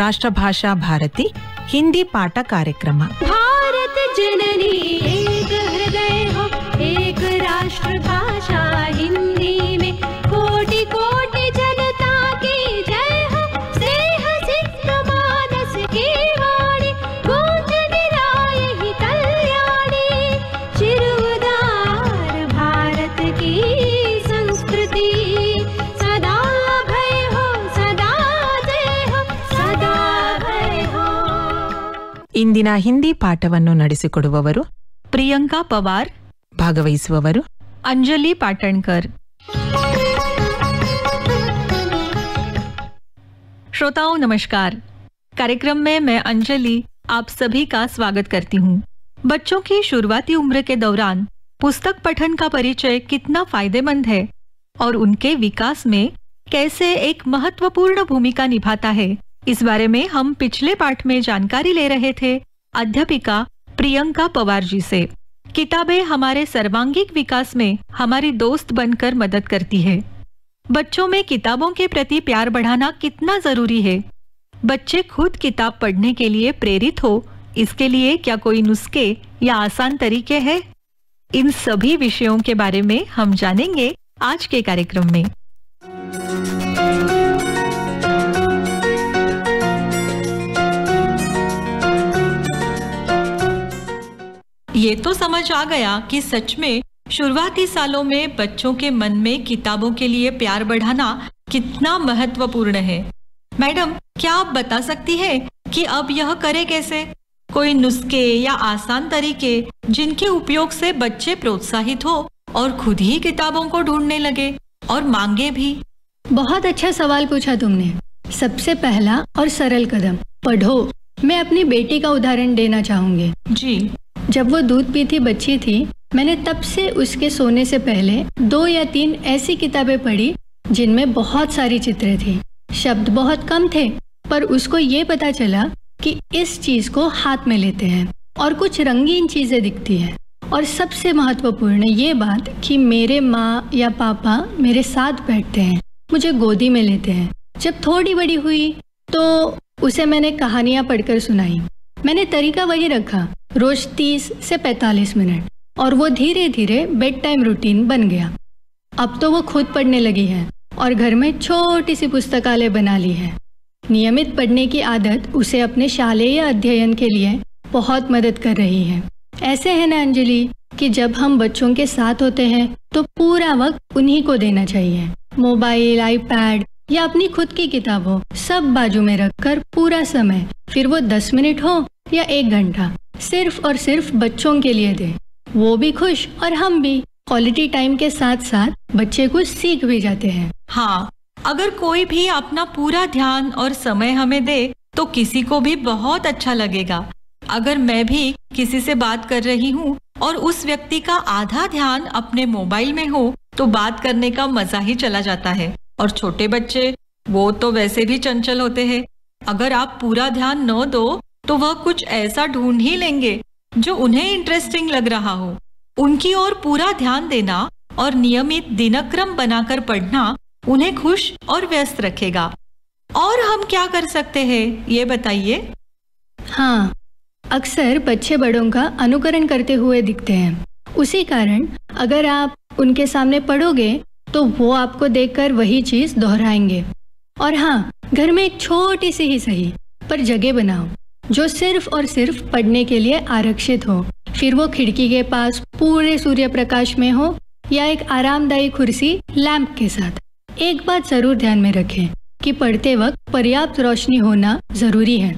ರಾಷ್ಟ್ರಭಾಷಾ ಭಾರತಿ ಹಿಂದಿ ಪಾಠ ಕಾರ್ಯಕ್ರಮ. भारत जननी एक हृदय हो, एक राष्ट्रभाषा हिंदी में कोटि कोटि जनता की जय हो. स्नेह सिक्त मानस की वाणी गूंज निराय ही कल्याणी. चिरउदार भारत की संस्कृति सदा भय हो, सदा जय हो, सदा भय हो. ಇಂದಿನ ಹಿಂದಿ ಪಾಠವನ್ನು ನಡೆಸಿಕೊಡುವವರು ಪ್ರಿಯಾಂಕಾ ಪವಾರ್, ಭಾಗವಹಿಸುವವರು अंजलि पाटणकर. श्रोताओं नमस्कार. कार्यक्रम में मैं अंजलि आप सभी का स्वागत करती हूँ. बच्चों की शुरुआती उम्र के दौरान पुस्तक पठन का परिचय कितना फायदेमंद है और उनके विकास में कैसे एक महत्वपूर्ण भूमिका निभाता है, इस बारे में हम पिछले पाठ में जानकारी ले रहे थे अध्यापिका प्रियंका पवार जी से. किताबें हमारे सर्वांगीण विकास में हमारी दोस्त बनकर मदद करती है. बच्चों में किताबों के प्रति प्यार बढ़ाना कितना जरूरी है. बच्चे खुद किताब पढ़ने के लिए प्रेरित हो, इसके लिए क्या कोई नुस्खे या आसान तरीके हैं? इन सभी विषयों के बारे में हम जानेंगे आज के कार्यक्रम में. ये तो समझ आ गया कि सच में शुरुआती सालों में बच्चों के मन में किताबों के लिए प्यार बढ़ाना कितना महत्वपूर्ण है. मैडम, क्या आप बता सकती हैं कि अब यह करे कैसे? कोई नुस्खे या आसान तरीके जिनके उपयोग से बच्चे प्रोत्साहित हो और खुद ही किताबों को ढूंढने लगे और मांगे भी. बहुत अच्छा सवाल पूछा तुमने. सबसे पहला और सरल कदम पढ़ो. मैं अपनी बेटी का उदाहरण देना चाहूंगी. जी. जब वो दूध पीती बच्ची थी, मैंने तब से उसके सोने से पहले 2 या 3 ऐसी किताबें पढ़ी जिनमें बहुत सारी चित्र थी. शब्द बहुत कम थे, पर उसको ये पता चला कि इस चीज को हाथ में लेते हैं और कुछ रंगीन चीजें दिखती हैं. और सबसे महत्वपूर्ण ये बात कि मेरे माँ या पापा मेरे साथ बैठते हैं, मुझे गोदी में लेते हैं. जब थोड़ी बड़ी हुई तो उसे मैंने कहानियां पढ़कर सुनाई. मैंने तरीका वही रखा, रोज 30 से 45 मिनट, और वो धीरे धीरे बेड टाइम रूटीन बन गया. अब तो वो खुद पढ़ने लगी है और घर में छोटी सी पुस्तकालय बना ली है. नियमित पढ़ने की आदत उसे अपने शालेय अध्ययन के लिए बहुत मदद कर रही है. ऐसे है ना अंजलि कि जब हम बच्चों के साथ होते हैं तो पूरा वक्त उन्हीं को देना चाहिए. मोबाइल, आईपैड या अपनी खुद की किताब हो, सब बाजू में रखकर पूरा समय, फिर वो 10 मिनट हो या 1 घंटा, सिर्फ और सिर्फ बच्चों के लिए दे. वो भी खुश और हम भी. क्वालिटी टाइम के साथ साथ बच्चे कुछ सीख भी जाते हैं. हाँ, अगर कोई भी अपना पूरा ध्यान और समय हमें दे तो किसी को भी बहुत अच्छा लगेगा. अगर मैं भी किसी से बात कर रही हूँ और उस व्यक्ति का आधा ध्यान अपने मोबाइल में हो तो बात करने का मजा ही चला जाता है. और छोटे बच्चे, वो तो वैसे भी चंचल होते हैं. अगर आप पूरा ध्यान न दो तो वह कुछ ऐसा ढूंढ ही लेंगे जो उन्हें इंटरेस्टिंग लग रहा हो. उनकी ओर पूरा ध्यान देना और नियमित दिनक्रम बनाकर पढ़ना उन्हें खुश और व्यस्त रखेगा. और हम क्या कर सकते हैं, ये बताइए. हाँ, अक्सर बच्चे बड़ों का अनुकरण करते हुए दिखते हैं. उसी कारण अगर आप उनके सामने पढ़ोगे तो वो आपको देखकर वही चीज दोहराएंगे. और हाँ, घर में एक छोटी सी ही सही पर जगह बनाओ जो सिर्फ और सिर्फ पढ़ने के लिए आरक्षित हो. फिर वो खिड़की के पास पूरे सूर्य प्रकाश में हो या एक आरामदायी कुर्सी लैंप के साथ. एक बात जरूर ध्यान में रखें कि पढ़ते वक्त पर्याप्त रोशनी होना जरूरी है.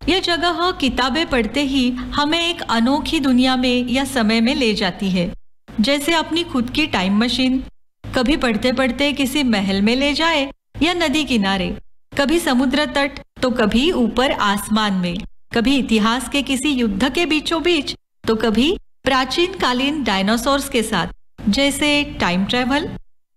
यह जगह किताबें पढ़ते ही हमें एक अनोखी दुनिया में या समय में ले जाती है. जैसे अपनी खुद की टाइम मशीन. कभी पढ़ते पढ़ते किसी महल में ले जाए या नदी किनारे, कभी समुद्र तट तो कभी ऊपर आसमान में, कभी इतिहास के किसी युद्ध के बीचों बीच तो कभी प्राचीन कालीन डायनासोर्स के साथ. जैसे टाइम ट्रेवल.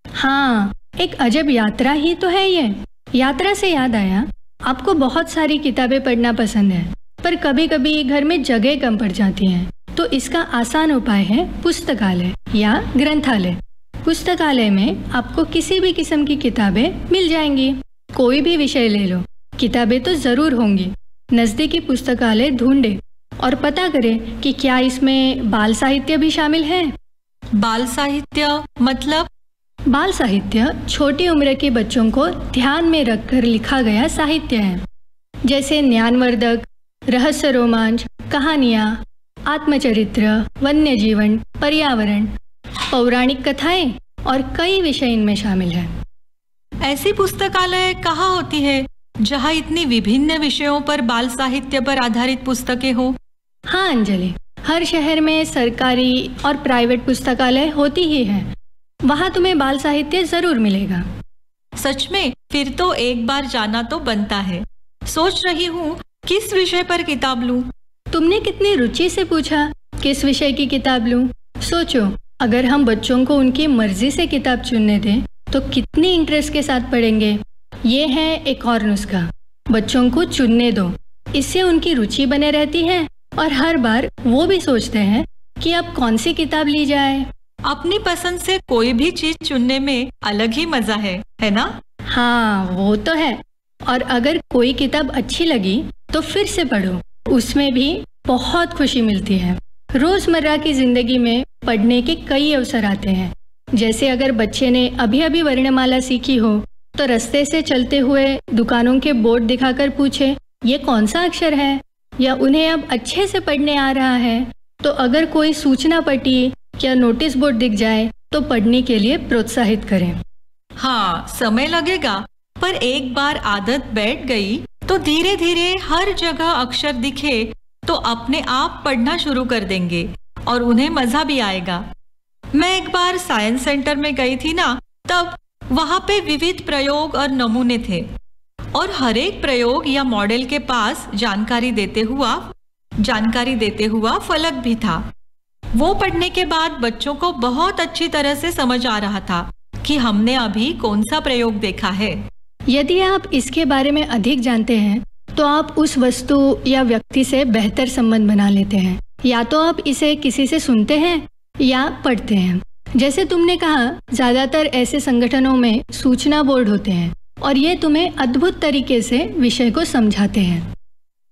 हाँ, एक अजब यात्रा ही तो है ये. यात्रा से याद आया, आपको बहुत सारी किताबें पढ़ना पसंद है, पर कभी कभी घर में जगह कम पड़ जाती है. तो इसका आसान उपाय है पुस्तकालय या ग्रंथालय. पुस्तकालय में आपको किसी भी किस्म की किताबें मिल जाएंगी. कोई भी विषय ले लो, किताबें तो जरूर होंगी। नजदीकी पुस्तकालय ढूंढे और पता करें कि क्या इसमें बाल साहित्य भी शामिल है। बाल साहित्य मतलब? बाल साहित्य छोटी उम्र के बच्चों को ध्यान में रखकर लिखा गया साहित्य है, जैसे ज्ञानवर्धक, रहस्य रोमांच, कहानियाँ, आत्मचरित्र, वन्य जीवन, पर्यावरण, पौराणिक कथाएं और कई विषय इनमें शामिल है। ऐसी पुस्तकालय कहाँ होती है जहाँ इतनी विभिन्न विषयों पर बाल साहित्य पर आधारित पुस्तकें हो? हाँ अंजलि, हर शहर में सरकारी और प्राइवेट पुस्तकालय होती ही है। वहाँ तुम्हें बाल साहित्य जरूर मिलेगा। सच में? फिर तो एक बार जाना तो बनता है। सोच रही हूँ किस विषय पर किताब लूँ। तुमने कितनी रुचि से पूछा किस विषय की किताब लूँ। सोचो, अगर हम बच्चों को उनकी मर्जी से किताब चुनने दें तो कितनी इंटरेस्ट के साथ पढ़ेंगे। ये है एक और नुस्खा, बच्चों को चुनने दो। इससे उनकी रुचि बने रहती है और हर बार वो भी सोचते हैं कि अब कौन सी किताब ली जाए। अपनी पसंद से कोई भी चीज चुनने में अलग ही मजा है ना? हाँ वो तो है। और अगर कोई किताब अच्छी लगी तो फिर से पढ़ो, उसमें भी बहुत खुशी मिलती है। रोजमर्रा की जिंदगी में पढ़ने के कई अवसर आते हैं। जैसे अगर बच्चे ने अभी अभी वर्णमाला सीखी हो तो रास्ते से चलते हुए दुकानों के बोर्ड दिखाकर पूछे ये कौन सा अक्षर है, या उन्हें अब अच्छे से पढ़ने आ रहा है तो अगर कोई सूचना पट्टी या नोटिस बोर्ड दिख जाए तो पढ़ने के लिए प्रोत्साहित करें। हाँ, समय लगेगा, पर एक बार आदत बैठ गई तो धीरे धीरे हर जगह अक्षर दिखे तो अपने आप पढ़ना शुरू कर देंगे और उन्हें मजा भी आएगा। मैं एक बार साइंस सेंटर में गई थी ना, तब वहाँ पे विविध प्रयोग और नमूने थे और हर एक प्रयोग या मॉडल के पास जानकारी देते हुआ फलक भी था। वो पढ़ने के बाद बच्चों को बहुत अच्छी तरह से समझ आ रहा था कि हमने अभी कौन सा प्रयोग देखा है। यदि आप इसके बारे में अधिक जानते हैं तो आप उस वस्तु या व्यक्ति से बेहतर संबंध बना लेते हैं। या तो आप इसे किसी से सुनते हैं या पढ़ते हैं। जैसे तुमने कहा, ज्यादातर ऐसे संगठनों में सूचना बोर्ड होते हैं और ये तुम्हें अद्भुत तरीके से विषय को समझाते हैं।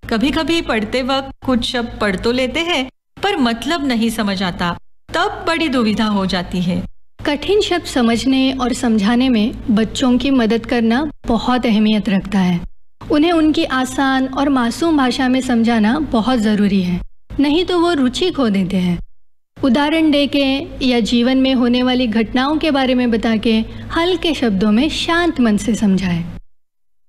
कभी कभी पढ़ते वक्त कुछ शब्द पढ़ तो लेते हैं पर मतलब नहीं समझ आता, तब बड़ी दुविधा हो जाती है। कठिन शब्द समझने और समझाने में बच्चों की मदद करना बहुत अहमियत रखता है। उन्हें उनकी आसान और मासूम भाषा में समझाना बहुत ज़रूरी है, नहीं तो वो रुचि खो देते हैं। उदाहरण देके या जीवन में होने वाली घटनाओं के बारे में बता के हल्के शब्दों में शांत मन से समझाएं।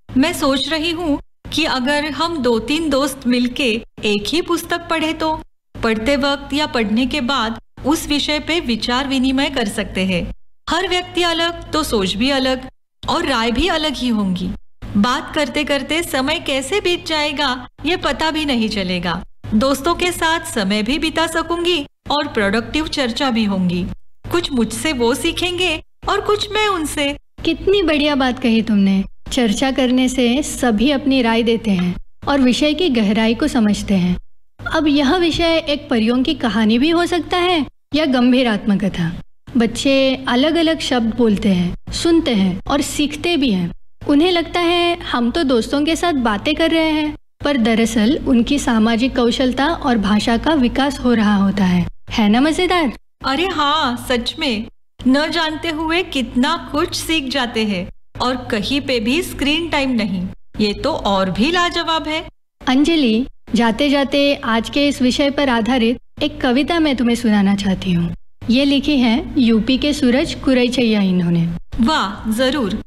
मैं सोच रही हूँ कि अगर हम 2-3 दोस्त मिलके एक ही पुस्तक पढ़े तो पढ़ते वक्त या पढ़ने के बाद उस विषय पे विचार विनिमय कर सकते हैं। हर व्यक्ति अलग तो सोच भी अलग और राय भी अलग ही होंगी। बात करते करते समय कैसे बीत जाएगा ये पता भी नहीं चलेगा। दोस्तों के साथ समय भी बिता सकूंगी और प्रोडक्टिव चर्चा भी होंगी। कुछ मुझसे वो सीखेंगे और कुछ मैं उनसे। कितनी बढ़िया बात कही तुमने। चर्चा करने से सभी अपनी राय देते हैं और विषय की गहराई को समझते हैं। अब यह विषय एक परियों की कहानी भी हो सकता है या गंभीर आत्मकथा। बच्चे अलग अलग शब्द बोलते हैं, सुनते हैं और सीखते भी हैं। उन्हें लगता है हम तो दोस्तों के साथ बातें कर रहे हैं, पर दरअसल उनकी सामाजिक कौशलता और भाषा का विकास हो रहा होता है ना मजेदार? अरे हाँ, सच में न जानते हुए कितना कुछ सीख जाते हैं और कहीं पे भी स्क्रीन टाइम नहीं। ये तो और भी लाजवाब है। अंजलि, जाते जाते आज के इस विषय पर आधारित एक कविता मैं तुम्हें सुनाना चाहती हूँ। ये लिखी है यूपी के सूरज कुरैचैया इन्होंने। वाह, जरूर।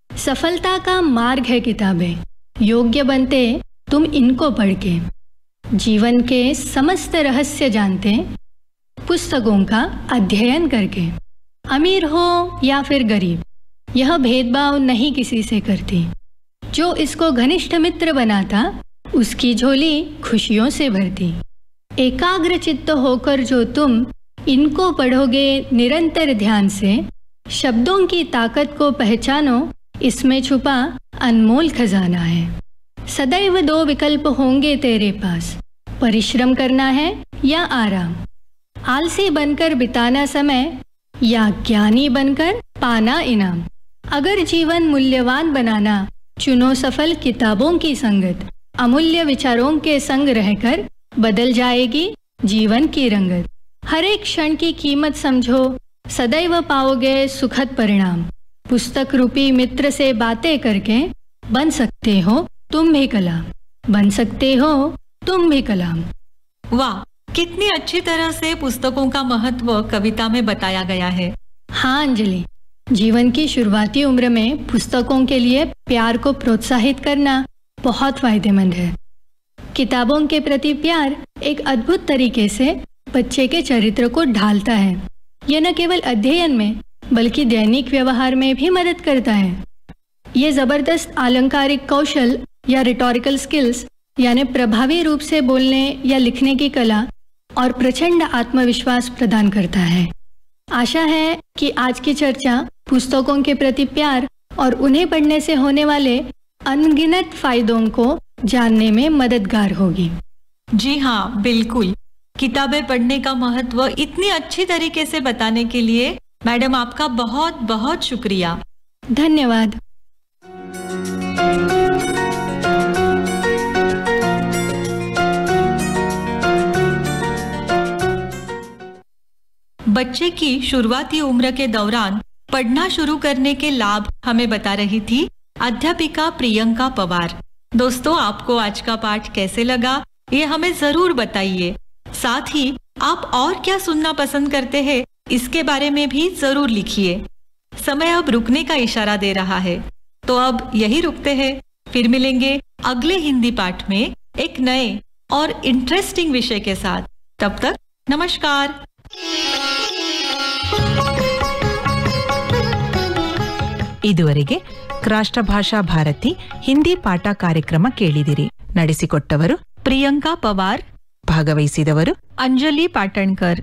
सफलता का मार्ग है किताबें, योग्य बनते तुम इनको पढ़ के। जीवन के समस्त रहस्य जानते पुस्तकों का अध्ययन करके। अमीर हो या फिर गरीब, यह भेदभाव नहीं किसी से करती। जो इसको घनिष्ठ मित्र बनाता उसकी झोली खुशियों से भरती। एकाग्र चित्त होकर जो तुम इनको पढ़ोगे निरंतर ध्यान से, शब्दों की ताकत को पहचानो, इसमें छुपा अनमोल खजाना है। सदैव 2 विकल्प होंगे तेरे पास, परिश्रम करना है या आराम। आलसी बनकर बिताना समय या ज्ञानी बनकर पाना इनाम। अगर जीवन मूल्यवान बनाना चुनो सफल किताबों की संगत, अमूल्य विचारों के संग रहकर बदल जाएगी जीवन की रंगत। हर एक क्षण की कीमत समझो, सदैव पाओगे सुखद परिणाम। पुस्तक रूपी मित्र से बातें करके बन सकते हो तुम भी कलाम, बन सकते हो तुम भी कलाम। वाह, कितनी अच्छी तरह से पुस्तकों का महत्व कविता में बताया गया है। हाँ अंजलि, जीवन की शुरुआती उम्र में पुस्तकों के लिए प्यार को प्रोत्साहित करना बहुत फायदेमंद है। किताबों के प्रति प्यार एक अद्भुत तरीके से बच्चे के चरित्र को ढालता है। यह न केवल अध्ययन में बल्कि दैनिक व्यवहार में भी मदद करता है। ये जबरदस्त अलंकारिक कौशल या रिटोरिकल स्किल्स यानी प्रभावी रूप से बोलने या लिखने की कला और प्रचंड आत्मविश्वास प्रदान करता है। आशा है कि आज की चर्चा पुस्तकों के प्रति प्यार और उन्हें पढ़ने से होने वाले अनगिनत फायदों को जानने में मददगार होगी। जी हाँ, बिल्कुल। किताबें पढ़ने का महत्व इतनी अच्छी तरीके से बताने के लिए मैडम आपका बहुत बहुत शुक्रिया। धन्यवाद। बच्चे की शुरुआती उम्र के दौरान पढ़ना शुरू करने के लाभ हमें बता रही थी अध्यापिका प्रियंका पवार। दोस्तों, आपको आज का पाठ कैसे लगा ये हमें जरूर बताइए। साथ ही आप और क्या सुनना पसंद करते हैं इसके बारे में भी जरूर लिखिए। समय अब रुकने का इशारा दे रहा है, तो अब यही रुकते हैं। फिर मिलेंगे अगले हिंदी पाठ में एक नए और इंटरेस्टिंग विषय के साथ। तब तक नमस्कार। ಇದುವರೆಗೆ ರಾಷ್ಟ್ರ ಭಾಷಾ ಭಾರತಿ ಹಿಂದಿ ಪಾಠ ಕಾರ್ಯಕ್ರಮ ಕೇಳಿದಿರಿ. ನಡೆಸಿಕೊಟ್ಟವರು ಪ್ರಿಯಾಂಕಾ ಪವಾರ್, ಭಾಗವಹಿಸಿದವರು ಅಂಜಲಿ ಪಾಟಣ್ಕರ್.